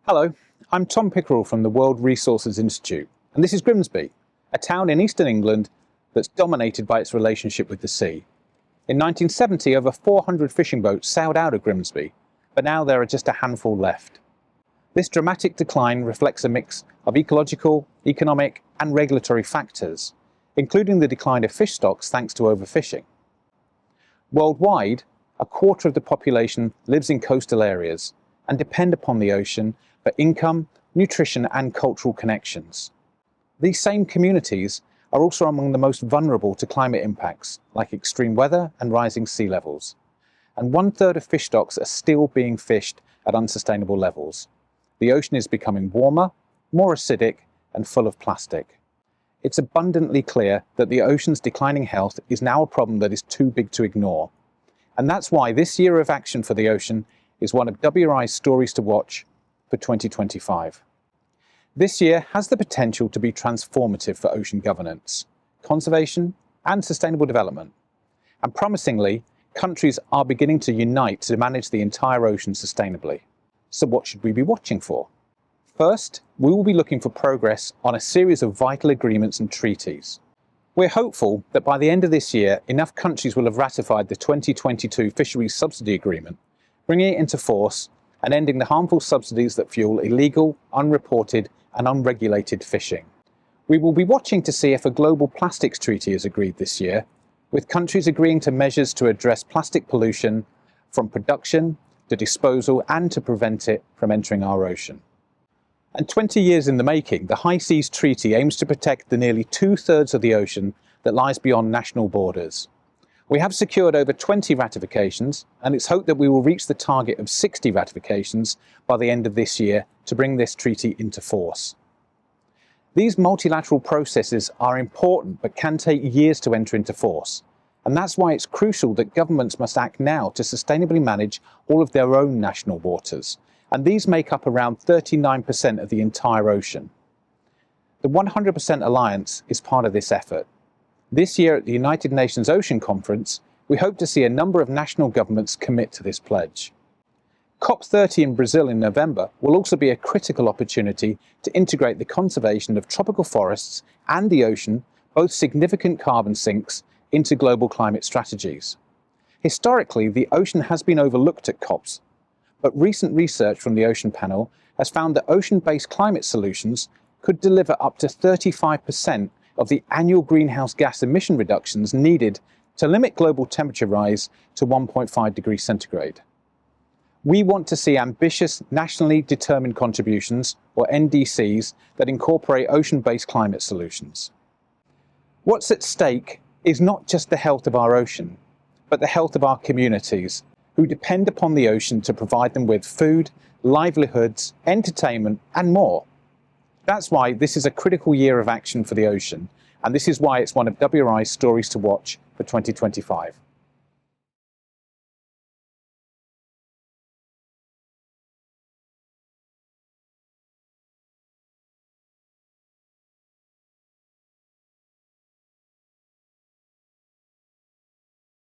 Hello, I'm Tom Pickerell from the World Resources Institute, and this is Grimsby, a town in eastern England that's dominated by its relationship with the sea. In 1970, over 400 fishing boats sailed out of Grimsby, but now there are just a handful left. This dramatic decline reflects a mix of ecological, economic, and regulatory factors, including the decline of fish stocks thanks to overfishing. Worldwide, a quarter of the population lives in coastal areas and depend upon the ocean for income, nutrition, and cultural connections. These same communities are also among the most vulnerable to climate impacts, like extreme weather and rising sea levels. And 1/3 of fish stocks are still being fished at unsustainable levels. The ocean is becoming warmer, more acidic, and full of plastic. It's abundantly clear that the ocean's declining health is now a problem that is too big to ignore. And that's why this year of action for the ocean is one of WRI's stories to watch for 2025. This year has the potential to be transformative for ocean governance, conservation, and sustainable development. And promisingly, countries are beginning to unite to manage the entire ocean sustainably. So what should we be watching for? First, we will be looking for progress on a series of vital agreements and treaties. We're hopeful that by the end of this year, enough countries will have ratified the 2022 Fisheries Subsidy Agreement, bringing it into force and ending the harmful subsidies that fuel illegal, unreported, and unregulated fishing. We will be watching to see if a global plastics treaty is agreed this year, with countries agreeing to measures to address plastic pollution from production to disposal and to prevent it from entering our ocean. And 20 years in the making, the High Seas Treaty aims to protect the nearly 2/3 of the ocean that lies beyond national borders. We have secured over 20 ratifications, and it's hoped that we will reach the target of 60 ratifications by the end of this year to bring this treaty into force. These multilateral processes are important but can take years to enter into force, and that's why it's crucial that governments must act now to sustainably manage all of their own national waters, and these make up around 39% of the entire ocean. The 100% Alliance is part of this effort. This year at the United Nations Ocean Conference, we hope to see a number of national governments commit to this pledge. COP30 in Brazil in November will also be a critical opportunity to integrate the conservation of tropical forests and the ocean, both significant carbon sinks, into global climate strategies. Historically, the ocean has been overlooked at COPs, but recent research from the Ocean Panel has found that ocean-based climate solutions could deliver up to 35% of the annual greenhouse gas emission reductions needed to limit global temperature rise to 1.5 degrees centigrade. We want to see ambitious nationally determined contributions, or NDCs, that incorporate ocean-based climate solutions. What's at stake is not just the health of our ocean, but the health of our communities, who depend upon the ocean to provide them with food, livelihoods, entertainment, and more. That's why this is a critical year of action for the ocean, and this is why it's one of WRI's stories to watch for 2025.